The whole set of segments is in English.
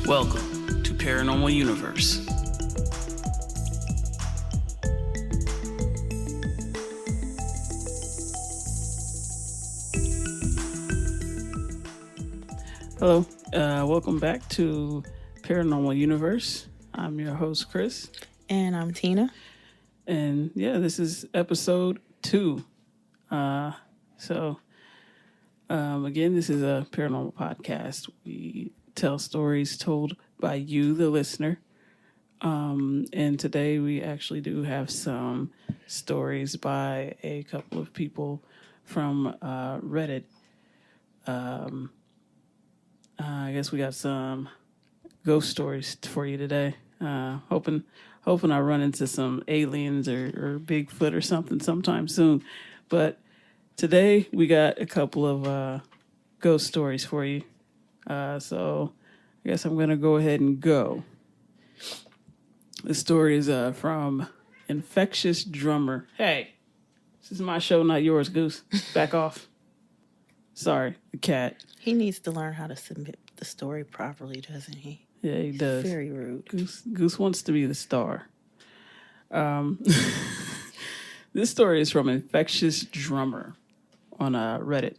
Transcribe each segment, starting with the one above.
Welcome to Paranormal Universe. Hello, welcome back to Paranormal Universe. I'm your host, Chris. And I'm Teena. And yeah, this is episode 2. Again, this is a paranormal podcast. We tell stories told by you, the listener. And today we actually do have some stories by a couple of people from Reddit. I guess we got some ghost stories for you today. Hoping I run into some aliens or Bigfoot or something sometime soon. But today we got a couple of ghost stories for you. So I guess I'm going to go ahead and go. The story is from Infectious Drummer. Hey, this is my show, not yours, Goose. Back off. Sorry, the cat. He needs to learn how to submit the story properly, doesn't he? Yeah, he does. Very rude. Goose wants to be the star. This story is from Infectious Drummer on Reddit.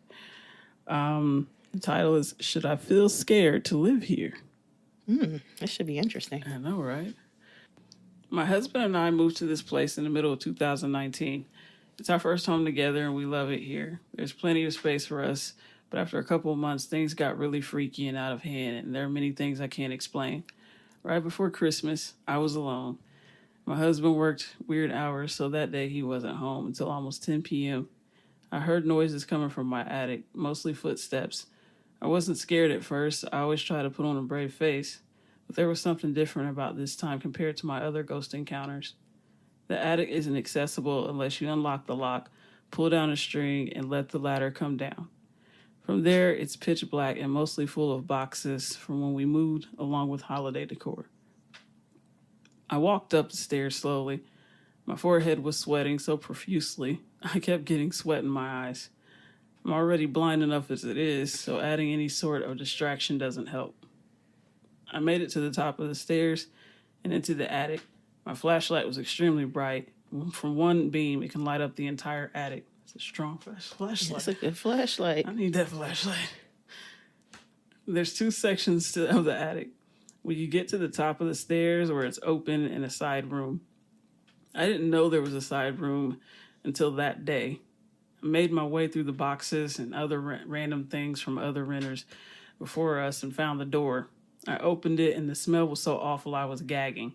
The title is, Should I Feel Scared to Live Here? This should be interesting. I know, right? My husband and I moved to this place in the middle of 2019. It's our first home together and we love it here. There's plenty of space for us, but after a couple of months, things got really freaky and out of hand, and there are many things I can't explain. Right before Christmas, I was alone. My husband worked weird hours, so that day he wasn't home until almost 10 p.m. I heard noises coming from my attic, mostly footsteps. I wasn't scared at first. I always try to put on a brave face, but there was something different about this time compared to my other ghost encounters. The attic isn't accessible unless you unlock the lock, pull down a string, and let the ladder come down. From there, it's pitch black and mostly full of boxes from when we moved, along with holiday decor. I walked up the stairs slowly. My forehead was sweating so profusely, I kept getting sweat in my eyes. I'm already blind enough as it is, so adding any sort of distraction doesn't help. I made it to the top of the stairs and into the attic. My flashlight was extremely bright. From one beam, it can light up the entire attic. It's a strong flashlight. That's a good flashlight. I need that flashlight. There's 2 sections of the attic. When you get to the top of the stairs where it's open and a side room. I didn't know there was a side room until that day. I made my way through the boxes and other random things from other renters before us and found the door. I opened it and the smell was so awful I was gagging.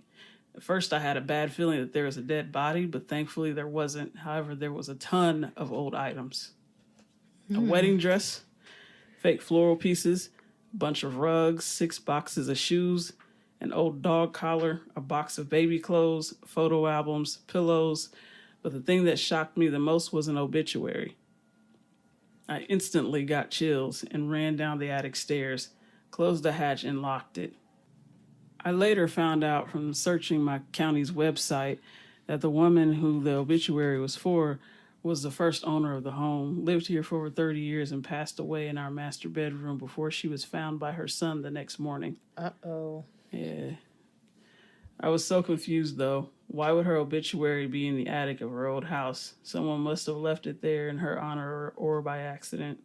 At first I had a bad feeling that there was a dead body, but thankfully there wasn't. However, there was a ton of old items. A wedding dress, fake floral pieces, a bunch of rugs, 6 boxes of shoes, an old dog collar, a box of baby clothes, photo albums, pillows. But the thing that shocked me the most was an obituary. I instantly got chills and ran down the attic stairs, closed the hatch, and locked it. I later found out from searching my county's website that the woman who the obituary was for was the first owner of the home, lived here for over 30 years, and passed away in our master bedroom before she was found by her son the next morning. Uh-oh. Yeah. I was so confused, though. Why would her obituary be in the attic of her old house? Someone must have left it there in her honor or by accident.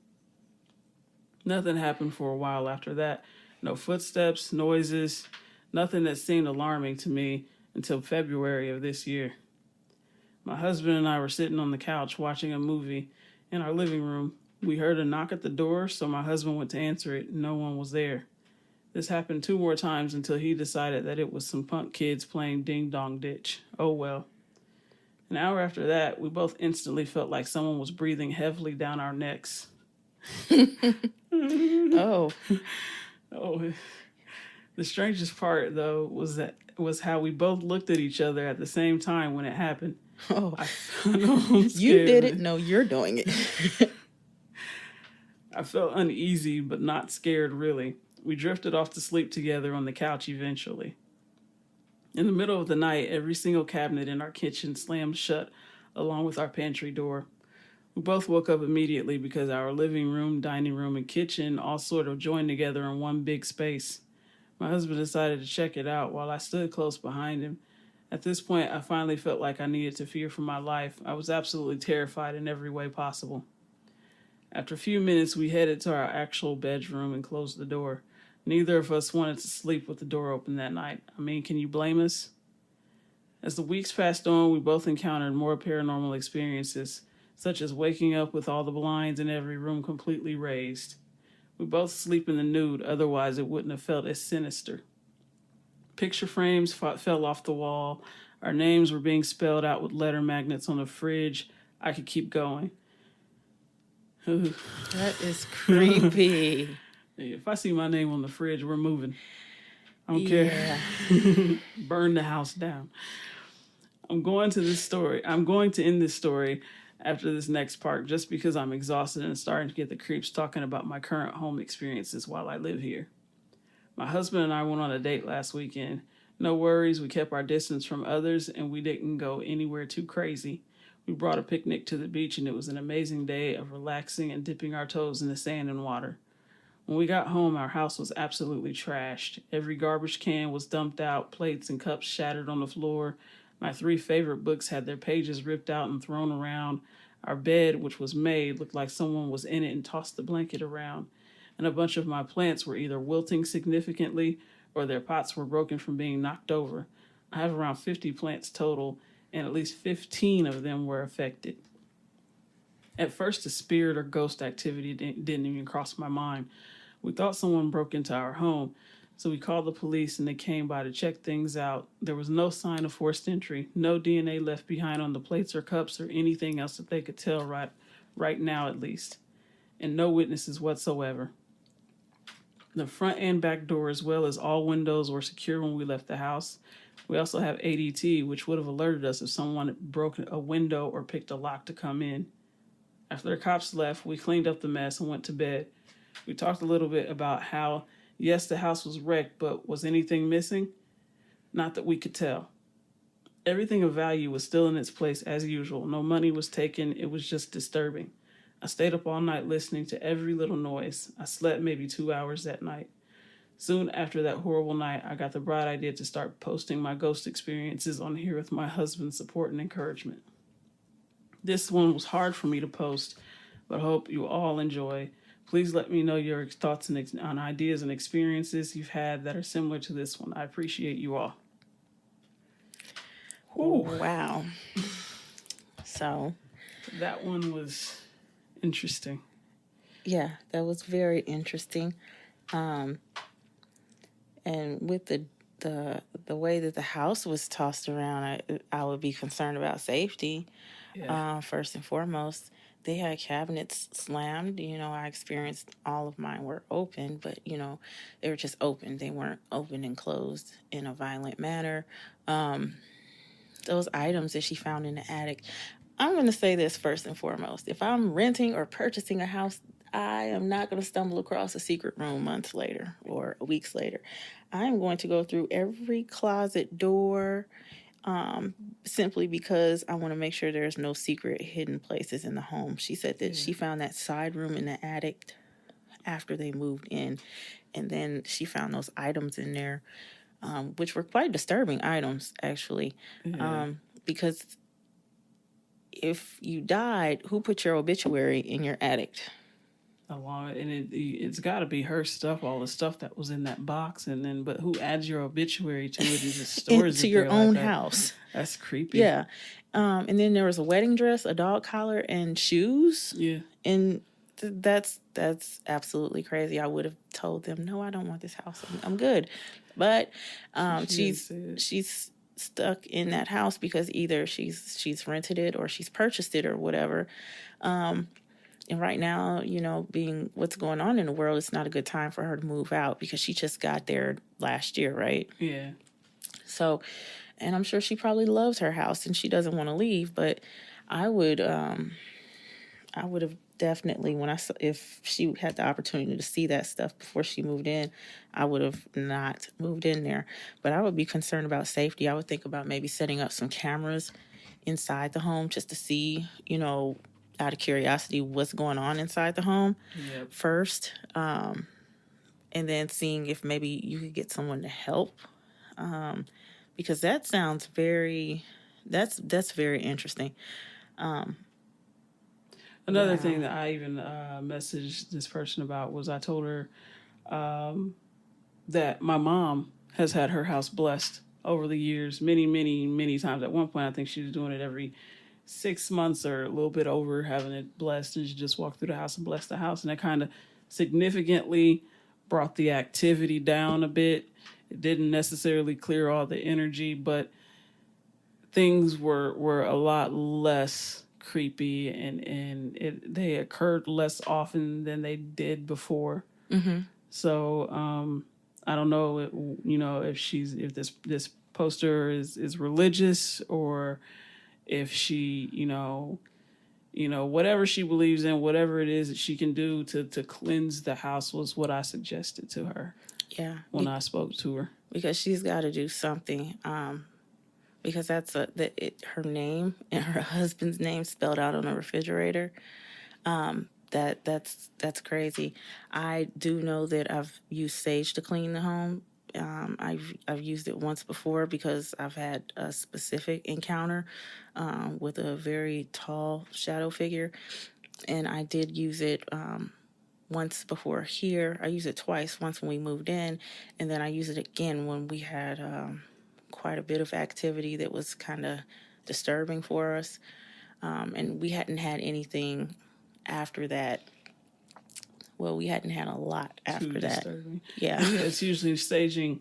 Nothing happened for a while after that. No footsteps, noises, nothing that seemed alarming to me until February of this year. My husband and I were sitting on the couch watching a movie in our living room. We heard a knock at the door, so my husband went to answer it, and no one was there. This happened 2 more times until he decided that it was some punk kids playing Ding Dong Ditch. Oh well. An hour after that, we both instantly felt like someone was breathing heavily down our necks. Oh. Oh. The strangest part, though, was how we both looked at each other at the same time when it happened. Oh. I know I'm scared, You did it. man. No, you're doing it. I felt uneasy, but not scared, really. We drifted off to sleep together on the couch eventually. In the middle of the night, every single cabinet in our kitchen slammed shut, along with our pantry door. We both woke up immediately because our living room, dining room, and kitchen all sort of joined together in one big space. My husband decided to check it out while I stood close behind him. At this point, I finally felt like I needed to fear for my life. I was absolutely terrified in every way possible. After a few minutes, we headed to our actual bedroom and closed the door. Neither of us wanted to sleep with the door open that night. I mean, can you blame us? As the weeks passed on, we both encountered more paranormal experiences, such as waking up with all the blinds in every room completely raised. We both sleep in the nude, otherwise it wouldn't have felt as sinister. Picture frames fell off the wall. Our names were being spelled out with letter magnets on the fridge. I could keep going. That is creepy. If I see my name on the fridge, we're moving. I don't care. Burn the house down. I'm going to end this story after this next part just because I'm exhausted and starting to get the creeps talking about my current home experiences while I live here. My husband and I went on a date last weekend. No worries, we kept our distance from others and we didn't go anywhere too crazy. We brought a picnic to the beach and it was an amazing day of relaxing and dipping our toes in the sand and water. When we got home, our house was absolutely trashed. Every garbage can was dumped out, plates and cups shattered on the floor. My 3 favorite books had their pages ripped out and thrown around. Our bed, which was made, looked like someone was in it and tossed the blanket around. And a bunch of my plants were either wilting significantly or their pots were broken from being knocked over. I have around 50 plants total, and at least 15 of them were affected. At first, a spirit or ghost activity didn't even cross my mind. We thought someone broke into our home, so we called the police and they came by to check things out. There was no sign of forced entry, no DNA left behind on the plates or cups or anything else that they could tell right now at least, and no witnesses whatsoever. The front and back door, as well as all windows, were secure when we left the house. We also have ADT, which would have alerted us if someone broke a window or picked a lock to come in. After the cops left, we cleaned up the mess and went to bed. We talked a little bit about how, yes, the house was wrecked, but was anything missing? Not that we could tell. Everything of value was still in its place as usual. No money was taken. It was just disturbing. I stayed up all night listening to every little noise. I slept maybe 2 hours that night. Soon after that horrible night, I got the bright idea to start posting my ghost experiences on here with my husband's support and encouragement. This one was hard for me to post, but I hope you all enjoy. Please let me know your thoughts on ideas and experiences you've had that are similar to this one. I appreciate you all. Ooh. Wow. So that one was interesting. Yeah, that was very interesting. And with the way that the house was tossed around, I would be concerned about safety. Yeah. First and foremost, they had cabinets slammed. I experienced all of mine were open, but they were just open. They weren't open and closed in a violent manner. Those items that she found in the attic. I'm going to say this first and foremost. If I'm renting or purchasing a house, I am not going to stumble across a secret room months later or weeks later. I'm going to go through every closet door simply because I want to make sure there's no secret hidden places in the home. She said that she found that side room in the attic after they moved in, and then she found those items in there, which were quite disturbing items, actually, because if you died, who put your obituary in your attic? It's got to be her stuff, all the stuff that was in that box, but who adds your obituary to it and just stores into it your own house? That's creepy. Yeah, and then there was a wedding dress, a dog collar, and shoes. Yeah, and that's absolutely crazy. I would have told them, no, I don't want this house. I'm good, but she's stuck in that house because either she's rented it or she's purchased it or whatever. And right now, being what's going on in the world, it's not a good time for her to move out because she just got there last year, right? Yeah. So, and I'm sure she probably loves her house and she doesn't want to leave, but I would have definitely, if she had the opportunity to see that stuff before she moved in, I would have not moved in there. But I would be concerned about safety. I would think about maybe setting up some cameras inside the home just to see, out of curiosity, what's going on inside the home first. and then seeing if maybe you could get someone to help, because that sounds very that's very interesting. Another Wow. thing that I even messaged this person about was I told her that my mom has had her house blessed over the years, many, many, many times. At one point, I think she was doing it every 6 months or a little bit over, having it blessed, and she just walked through the house and blessed the house, and that kind of significantly brought the activity down a bit. It didn't necessarily clear all the energy, but things were a lot less creepy, and they occurred less often than they did before. So I don't know, if this poster is religious, or if she, whatever she believes in, whatever it is that she can do to cleanse the house was what I suggested to her Yeah, when I spoke to her. because she's got to do something. Because her name and her husband's name spelled out on the refrigerator. That's crazy. I do know that I've used sage to clean the home. I've used it once before because I've had a specific encounter with a very tall shadow figure, and I did use it once before here. I used it twice. Once when we moved in, and then I used it again when we had quite a bit of activity that was kind of disturbing for us, and we hadn't had anything after that. Well, we hadn't had a lot Too after that. disturbing. Yeah. Yeah, it's usually saging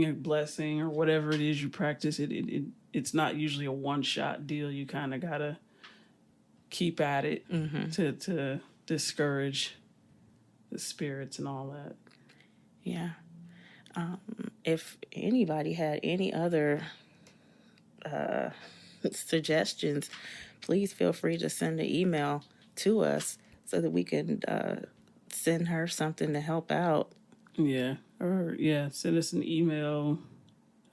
or blessing or whatever it is you practice. It's not usually a one shot deal. You kind of gotta keep at it to discourage the spirits and all that. Yeah. If anybody had any other suggestions, please feel free to send an email to us so that we can send her something to help out. Yeah, or send us an email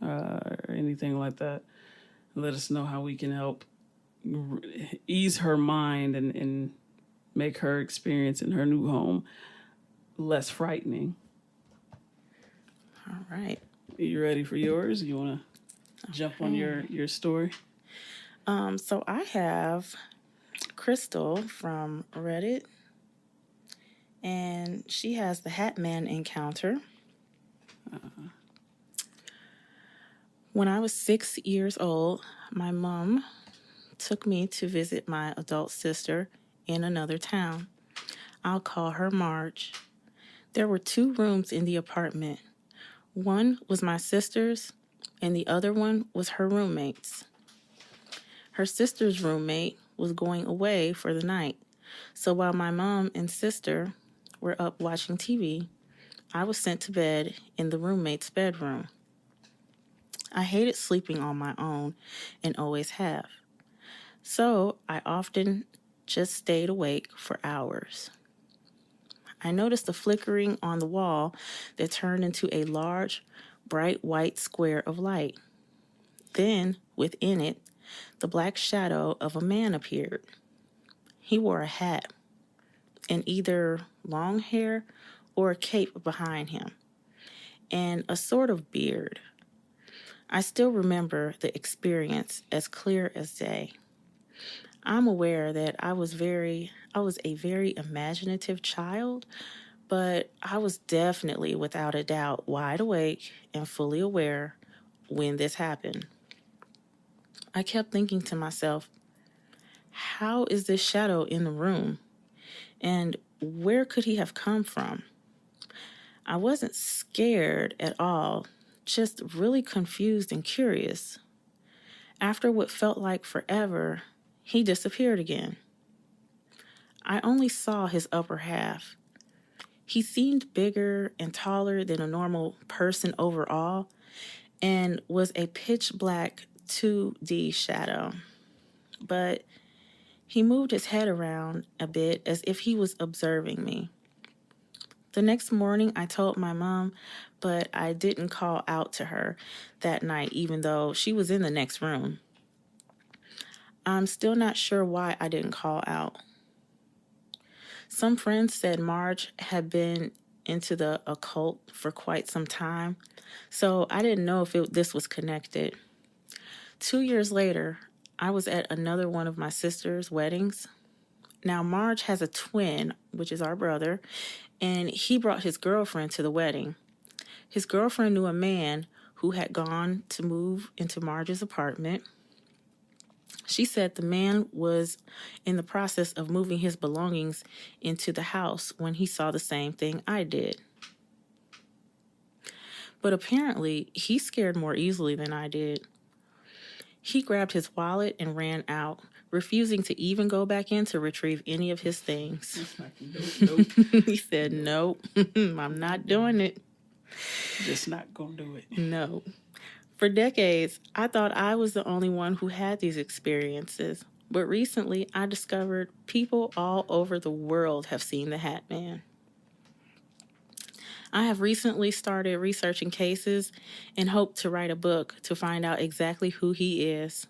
or anything like that. Let us know how we can help ease her mind and make her experience in her new home less frightening. All right. Are you ready for yours? You want to jump on your story? So I have Crystal from Reddit, and she has the Hatman encounter. When I was 6 years old, my mom took me to visit my adult sister in another town. I'll call her Marge. There were 2 rooms in the apartment. One was my sister's, and the other one was her roommate's. Her sister's roommate was going away for the night, so while my mom and sister were up watching TV, I was sent to bed in the roommate's bedroom. I hated sleeping on my own and always have, so I often just stayed awake for hours. I noticed a flickering on the wall that turned into a large, bright white square of light. Then, within it, the black shadow of a man appeared. He wore a hat and either long hair or a cape behind him, and a sort of beard. I still remember the experience as clear as day. I'm aware that I was a very imaginative child, but I was definitely, without a doubt, wide awake and fully aware when this happened. I kept thinking to myself, how is this shadow in the room? And where could he have come from? I wasn't scared at all, just really confused and curious. After what felt like forever, he disappeared again. I only saw his upper half. He seemed bigger and taller than a normal person overall, and was a pitch black 2D shadow. But he moved his head around a bit as if he was observing me. The next morning, I told my mom, but I didn't call out to her that night, even though she was in the next room. I'm still not sure why I didn't call out. Some friends said Marge had been into the occult for quite some time, so I didn't know if this was connected. 2 years later, I was at another one of my sister's weddings. Now, Marge has a twin, which is our brother, and he brought his girlfriend to the wedding. His girlfriend knew a man who had gone to move into Marge's apartment. She said the man was in the process of moving his belongings into the house when he saw the same thing I did. But apparently, he scared more easily than I did. He grabbed his wallet and ran out, refusing to even go back in to retrieve any of his things. Nope. He said, nope, I'm not doing it. Just not gonna do it. No. For decades, I thought I was the only one who had these experiences. But recently, I discovered people all over the world have seen the Hatman. I have recently started researching cases and hope to write a book to find out exactly who he is.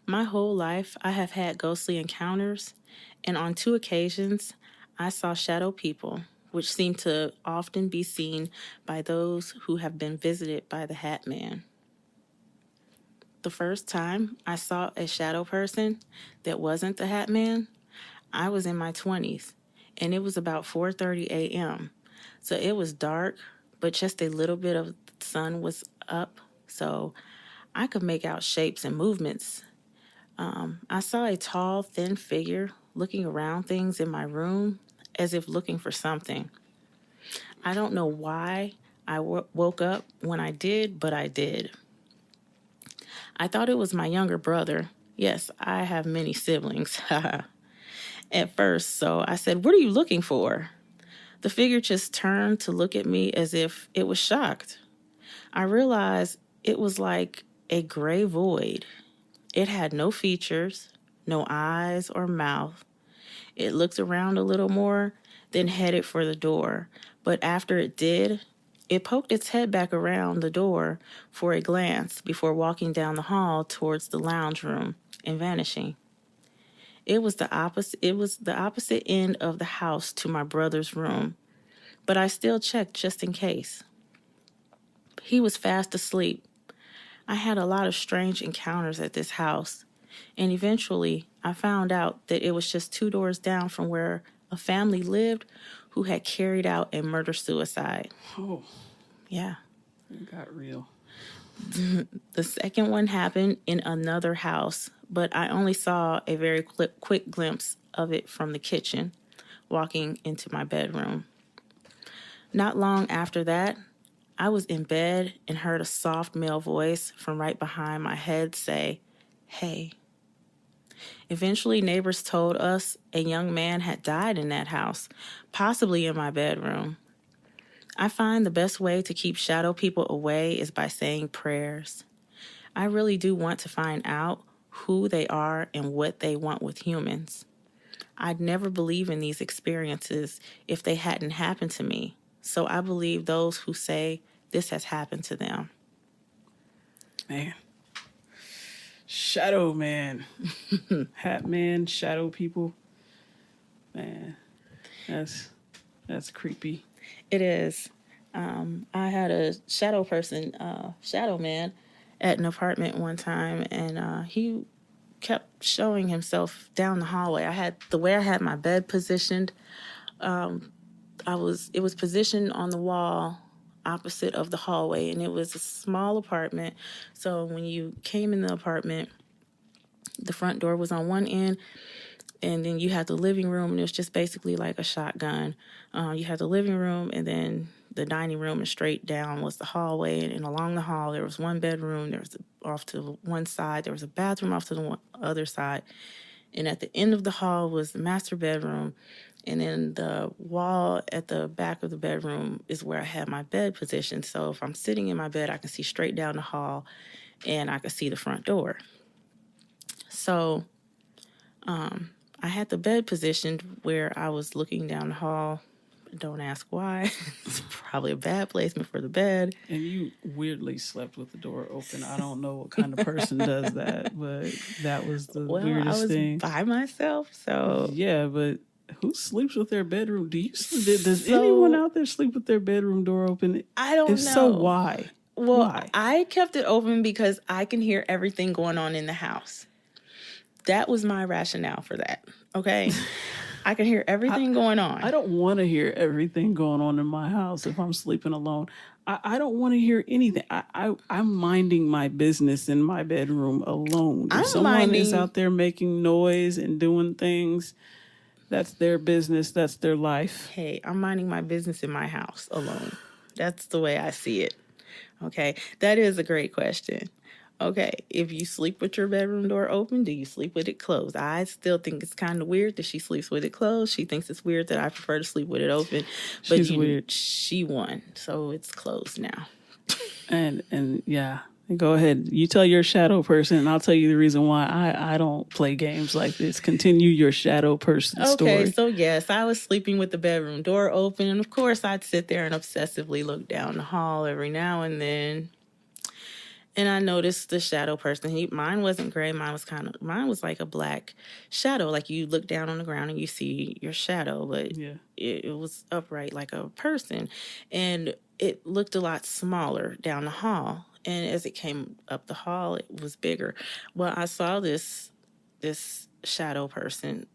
My whole life, I have had ghostly encounters, and on 2 occasions, I saw shadow people, which seem to often be seen by those who have been visited by the Hatman. The first time I saw a shadow person that wasn't the Hatman, I was in my 20s, and it was about 4:30 a.m. So it was dark, but just a little bit of the sun was up, so I could make out shapes and movements. I saw a tall, thin figure looking around things in my room as if looking for something. I don't know why I woke up when I did, but I did. I thought it was my younger brother. Yes, I have many siblings. At first, so I said, "What are you looking for?" The figure just turned to look at me as if it was shocked. I realized it was like a gray void. It had no features, no eyes or mouth. It looked around a little more, then headed for the door. But after it did, it poked its head back around the door for a glance before walking down the hall towards the lounge room and vanishing. It was the opposite end of the house to my brother's room, but I still checked just in case. He was fast asleep. I had a lot of strange encounters at this house, and eventually I found out that it was just 2 doors down from where a family lived who had carried out a murder-suicide. Oh, Yeah. it got real. The second one happened in another house, but I only saw a very quick glimpse of it from the kitchen, walking into my bedroom. Not long after that, I was in bed and heard a soft male voice from right behind my head say, "Hey." Eventually, neighbors told us a young man had died in that house, possibly in my bedroom. I find the best way to keep shadow people away is by saying prayers. I really do want to find out who they are and what they want with humans. I'd never believe in these experiences if they hadn't happened to me. So I believe those who say this has happened to them. Man. Shadow man. Hatman, shadow people. Man. That's creepy. It is. I had a shadow person, shadow man, at an apartment one time, and he kept showing himself down the hallway. I had my bed positioned. It was positioned on the wall opposite of the hallway, and it was a small apartment. So when you came in the apartment, the front door was on one end, and then you had the living room, and it was just basically like a shotgun. You had the living room, and then the dining room, and straight down was the hallway. And along the hall, there was one bedroom. There was off to one side. There was a bathroom off to the other side. And at the end of the hall was the master bedroom. And then the wall at the back of the bedroom is where I had my bed positioned. So if I'm sitting in my bed, I can see straight down the hall, and I can see the front door. So I had the bed positioned where I was looking down the hall. Don't ask why. It's probably a bad placement for the bed. And you weirdly slept with the door open. I don't know what kind of person does that, but that was the weirdest thing. I was by myself, so yeah, but Who sleeps with their bedroom? Does So, anyone out there sleep with their bedroom door open? I don't If know. so, why? Well, Why? I kept it open because I can hear everything going on in the house. That was my rationale for that. Okay. I can hear everything going on. I don't want to hear everything going on in my house if I'm sleeping alone. I don't want to hear anything. I'm minding my business in my bedroom alone. If someone is out there making noise and doing things, that's their business. That's their life. Hey, I'm minding my business in my house alone. That's the way I see it. Okay. That is a great question. Okay. If you sleep with your bedroom door open, do you sleep with it closed? I still think it's kind of weird that she sleeps with it closed. She thinks it's weird that I prefer to sleep with it open. But She's weird. She won. So it's closed now. And yeah. Go ahead. You tell your shadow person, and I'll tell you the reason why I don't play games like this. Continue your shadow person story. Okay, so yes, I was sleeping with the bedroom door open, and of course, I'd sit there and obsessively look down the hall every now and then. And I noticed the shadow person. Mine wasn't gray. Mine was like a black shadow. Like you look down on the ground and you see your shadow, but it was upright like a person, and it looked a lot smaller down the hall. And as it came up the hall, it was bigger. Well, I saw this shadow person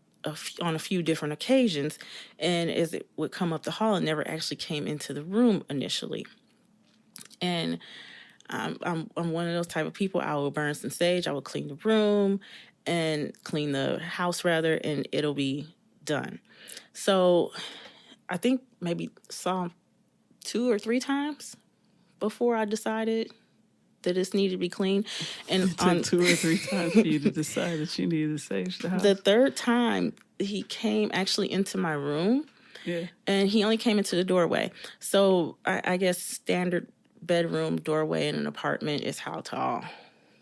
on a few different occasions, and as it would come up the hall, it never actually came into the room initially. And I'm one of those type of people. I will burn some sage. I will clean the room and clean the house rather, and it'll be done. So I think maybe saw 2 or 3 times before I decided that this needed to be clean. And it took 2 or 3 times for you to decide that you needed to sage the house. The third time he came actually into my room. Yeah. And he only came into the doorway. So I guess standard bedroom doorway in an apartment is how tall?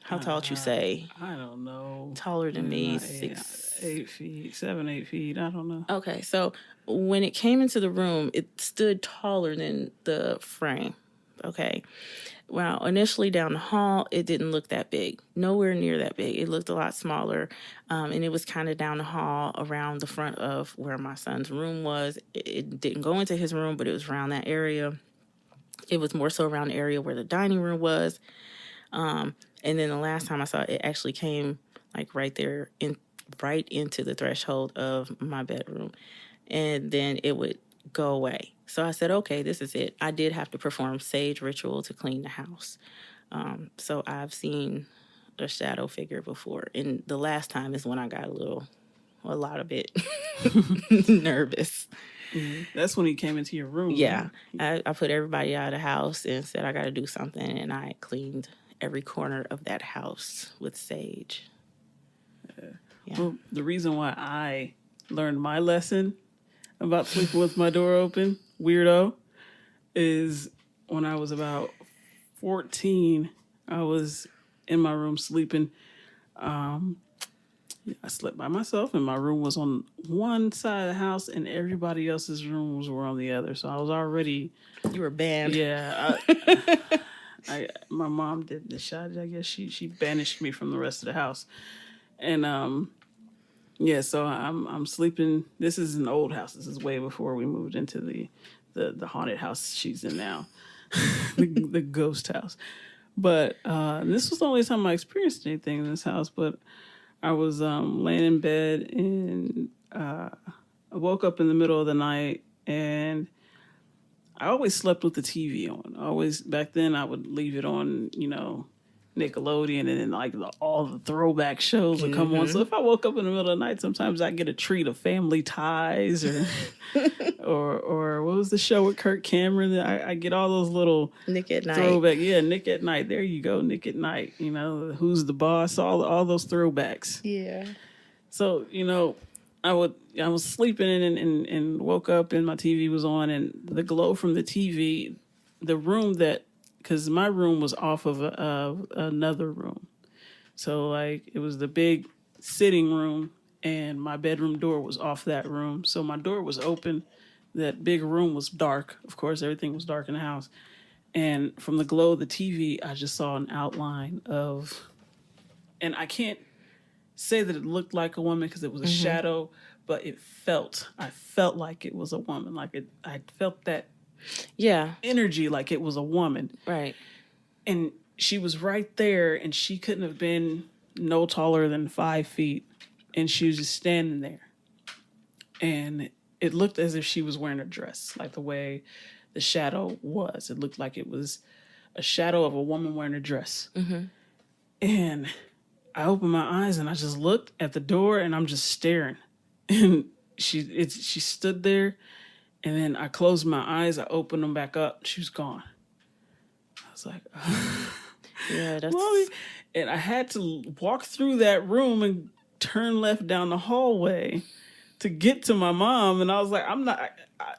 How tall would you say? I don't know. Taller than me, 8 feet, 7, 8 feet. I don't know. Okay, so when it came into the room, it stood taller than the frame. Okay. Well, initially down the hall, it didn't look that big. Nowhere near that big. It looked a lot smaller. And it was kind of down the hall around the front of where my son's room was. It didn't go into his room, but it was around that area. It was more so around the area where the dining room was. And then the last time I saw it, it actually came like right there right into the threshold of my bedroom. And then it would go away. So I said, okay, this is it. I did have to perform sage ritual to clean the house. So I've seen a shadow figure before. And the last time is when I got a lot of it nervous. Mm-hmm. That's when he came into your room. Yeah. Right? I put everybody out of the house and said I got to do something. And I cleaned every corner of that house with sage. Yeah. Well, the reason why I learned my lesson about sleeping with my door open, weirdo, is when I was about 14, I was in my room sleeping. I slept by myself, and my room was on one side of the house, and everybody else's rooms were on the other. So I was already... You were banned. Yeah. My mom did the shot. I guess she banished me from the rest of the house. And so I'm sleeping. This is an old house. This is way before we moved into the haunted house she's in now, the ghost house. But this was the only time I experienced anything in this house. But I was laying in bed, and I woke up in the middle of the night, and I always slept with the TV on. Back then I would leave it on, Nickelodeon, and then like all the throwback shows would come on. So if I woke up in the middle of the night, sometimes I get a treat of Family Ties or what was the show with Kirk Cameron? I get all those little Nick at Night throwback. Yeah, Nick at Night. There you go, Nick at Night. Who's the boss? All those throwbacks. Yeah. So I was sleeping and woke up, and my TV was on, and the glow from the TV, the room because my room was off of another room. So like it was the big sitting room, and my bedroom door was off that room. So my door was open. That big room was dark. Of course, everything was dark in the house. And from the glow of the TV, I just saw an outline of, and I can't say that it looked like a woman because it was a shadow, but I felt like it was a woman. I felt that energy like it was a woman. Right. And she was right there, and she couldn't have been no taller than 5 feet. And she was just standing there. And it looked as if she was wearing a dress, like the way the shadow was. It looked like it was a shadow of a woman wearing a dress. And I opened my eyes and I just looked at the door and I'm just staring. And she stood there, and then I closed my eyes, I opened them back up, she was gone. I was like, yeah, that's... Mommy. And I had to walk through that room and turn left down the hallway to get to my mom. And I was like,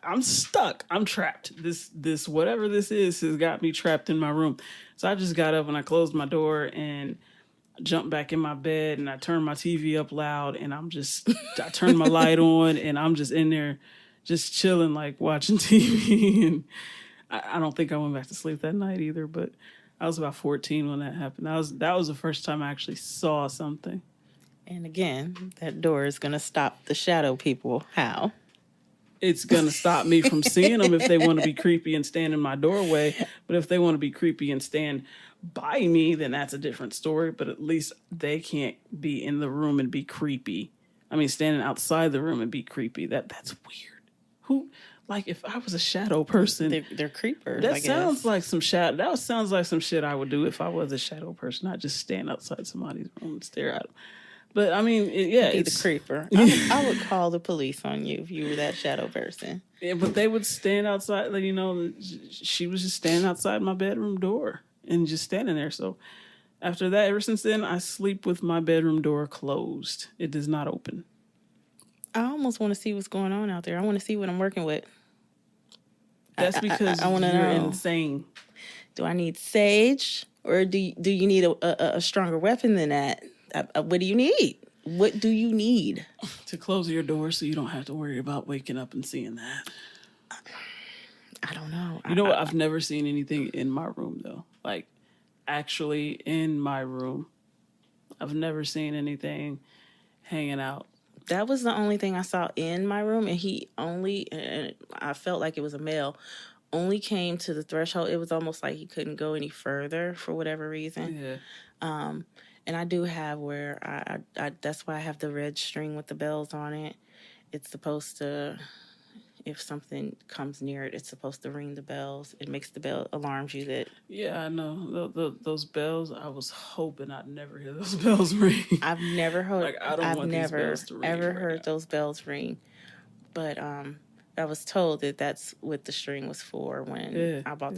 I'm stuck. I'm trapped. This whatever this is has got me trapped in my room. So I just got up and I closed my door and jumped back in my bed, and I turned my TV up loud, and I turned my light on, and I'm just in there just chilling, like watching TV. And I don't think I went back to sleep that night either, but I was about 14 when that happened. That was the first time I actually saw something. And again, that door is going to stop the shadow people. How? It's going to stop me from seeing them if they want to be creepy and stand in my doorway. But if they want to be creepy and stand by me, then that's a different story. But at least they can't be in the room and be creepy. I mean, standing outside the room and be creepy. That's weird. Who, like, if I was a shadow person, they're creepers. That sounds like some shadow. That sounds like some shit I would do if I was a shadow person. Not just stand outside somebody's room and stare at them. But I mean, it's the creeper. I would call the police on you if you were that shadow person. Yeah, but they would stand outside. Like, she was just standing outside my bedroom door and just standing there. So after that, ever since then, I sleep with my bedroom door closed. It does not open. I almost want to see what's going on out there. I want to see what I'm working with. That's because I want to you're know. Insane. Do I need sage, or do you need a stronger weapon than that? What do you need? What do you need? To close your door so you don't have to worry about waking up and seeing that. I don't know. You know what? I've never seen anything in my room, though. Like, actually in my room. I've never seen anything hanging out. That was the only thing I saw in my room, and I felt like it was a male, only came to the threshold. It was almost like he couldn't go any further for whatever reason. Yeah. And I do have where I that's why I have the red string with the bells on it. It's supposed to, if something comes near it, it's supposed to ring the bells. It makes the bell, alarms you that... Yeah, I know. Those bells, I was hoping I'd never hear those bells ring. I've never heard... Like, I don't want these bells to ring. I've never heard those bells ring. But I was told that that's what the string was for when I bought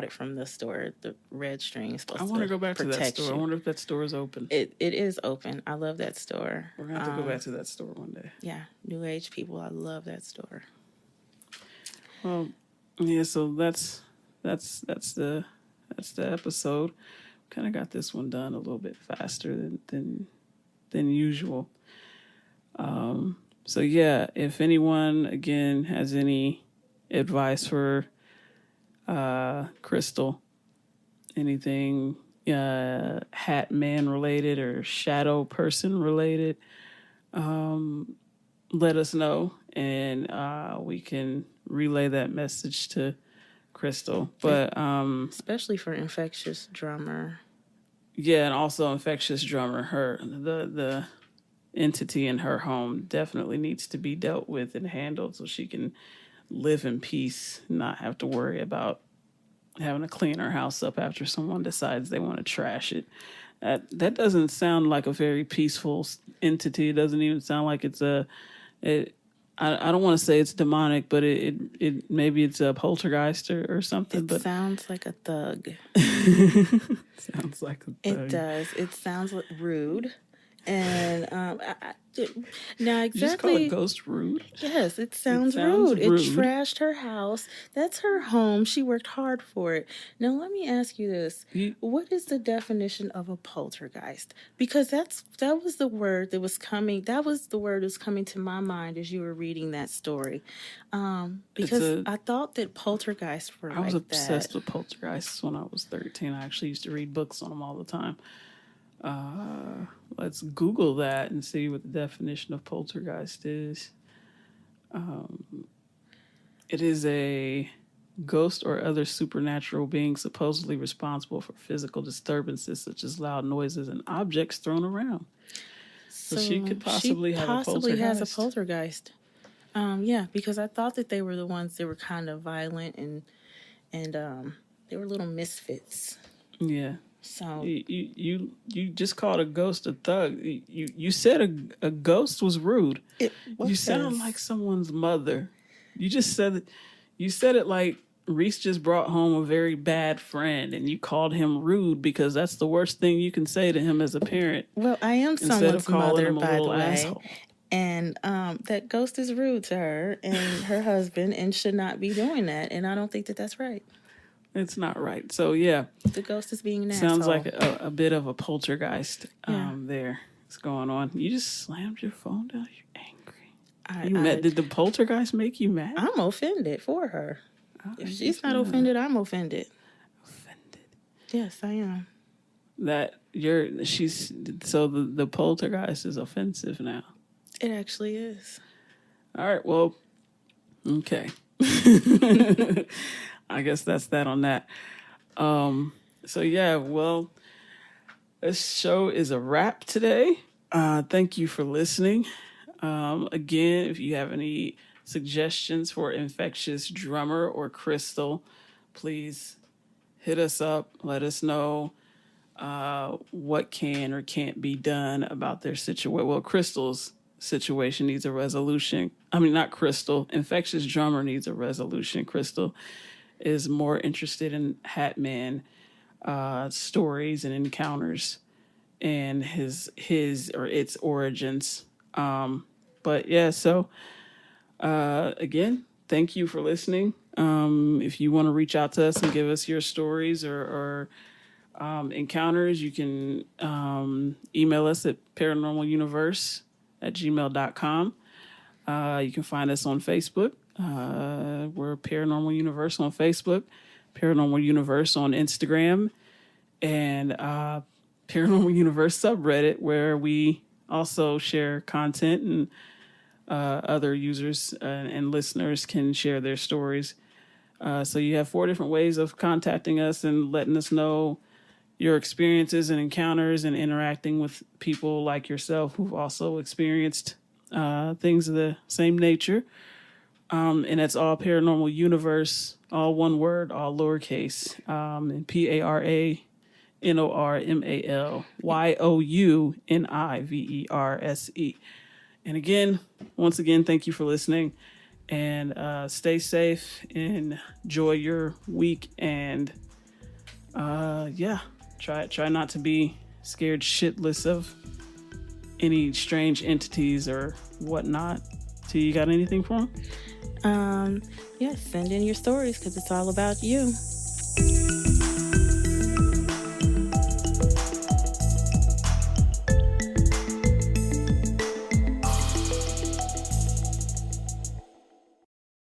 it from the store. The red string is supposed to protect you. I want to go back to that store. I wonder if that store is open. It is open. I love that store. We're going to have to go back to that store one day. Yeah, New Age people, I love that store. Well, yeah, so that's the episode. Kind of got this one done a little bit faster than usual. So yeah, if anyone again has any advice for Crystal, anything Hatman related or shadow person related, let us know, and we can relay that message to Crystal. But especially for Infectious Drummer. Yeah, and also Infectious Drummer, the entity in her home definitely needs to be dealt with and handled so she can live in peace, not have to worry about having to clean her house up after someone decides they want to trash it. That doesn't sound like a very peaceful entity. It doesn't even sound like it's I don't want to say it's demonic, but it maybe it's a poltergeist or something. It sounds like a thug. Sounds like a thug. It does. It sounds rude. And now exactly. You just call a ghost rude? Yes, it sounds rude. It trashed her house. That's her home. She worked hard for it. Now let me ask you this: what is the definition of a poltergeist? Because that was the word that was coming. That was the word that was coming to my mind as you were reading that story. Because I thought that poltergeists were. I was obsessed with poltergeists when I was 13. I actually used to read books on them all the time. let's Google that and see what the definition of poltergeist is. It is a ghost or other supernatural being supposedly responsible for physical disturbances such as loud noises and objects thrown around. So she could possibly have a poltergeist. Has a poltergeist. Yeah, because I thought that they were the ones that were kind of violent and they were little misfits. Yeah. So you just called a ghost a thug. You said a ghost was rude. You sound like someone's mother. You just said it like Reese just brought home a very bad friend, and you called him rude because that's the worst thing you can say to him as a parent. Well, I am someone's mother, by the way. Asshole. And that ghost is rude to her and her husband and should not be doing that. And I don't think that that's right. It's not right. So, yeah. The ghost is being an asshole. Sounds like a bit of a poltergeist there. What's going on? You just slammed your phone down. You're angry. Did the poltergeist make you mad? I'm offended for her. If she's not offended, I'm offended. Offended? Yes, I am. So the poltergeist is offensive now. It actually is. All right, well, okay. I guess that's that on that. So yeah, well, this show is a wrap today. Thank you for listening. Again, if you have any suggestions for Infectious Drummer or Crystal, please hit us up. Let us know what can or can't be done about their situation. Well, Crystal's situation needs a resolution. I mean, not Crystal. Infectious Drummer needs a resolution. Crystal is more interested in Hatman stories and encounters and his or its origins. But yeah, so again, thank you for listening. If you want to reach out to us and give us your stories or encounters, you can email us at paranormaluniverse@gmail.com. You can find us on Facebook. We're Paranormal Universe on Facebook, Paranormal Universe on Instagram, and Paranormal Universe subreddit, where we also share content and other users and listeners can share their stories. So you have 4 different ways of contacting us and letting us know your experiences and encounters and interacting with people like yourself who've also experienced things of the same nature. And it's all Paranormal Universe, all one word, all lowercase, and ParanormalYuniverse. And again, once again, thank you for listening, and stay safe and enjoy your week. And try not to be scared shitless of any strange entities or whatnot. So you got anything for them? Yes, send in your stories because it's all about you.